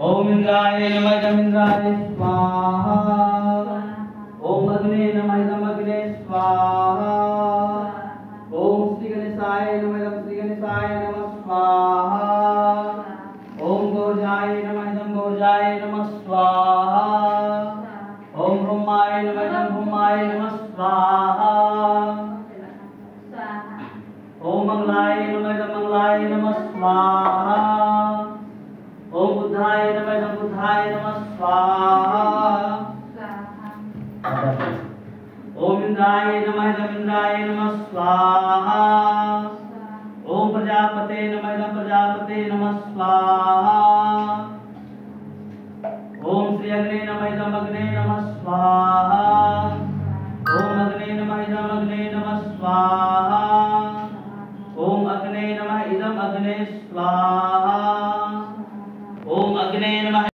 ओम इंद्राय नमः इदम इंद्राय स्वाहा। ओम अग्ने नमः इदम अग्ने स्वाहा। ओम श्री गणेशाय नमः इदम श्री गणेशाय नमः स्वाहा। ओम गौरजाय नमः इदम गौरजाय नमः स्वाहा। ओम ब्रह्माय नमः इदम ब्रह्माय नमः स्वाहा। ओम मंगलाय नमः इदम मंगलाय नमः स्वाहा। ओम बुद्धाय नमः इदम बुद्धाय नमः स्वाहा। ओम इंद्राय नमः इदम इंद्राय नमः स्वाहा। ओम प्रजापते नमः इदम प्रजापते नमः स्वाहा। ओम श्री अग्ने नमः इदम अग्ने नमः स्वाहा। ओम अग्ने नमः इदम अग्ने नमः स्वाहा। ओम अग्ने नमः इदम अग्ने स्वाहा। ओम अग्ने नमः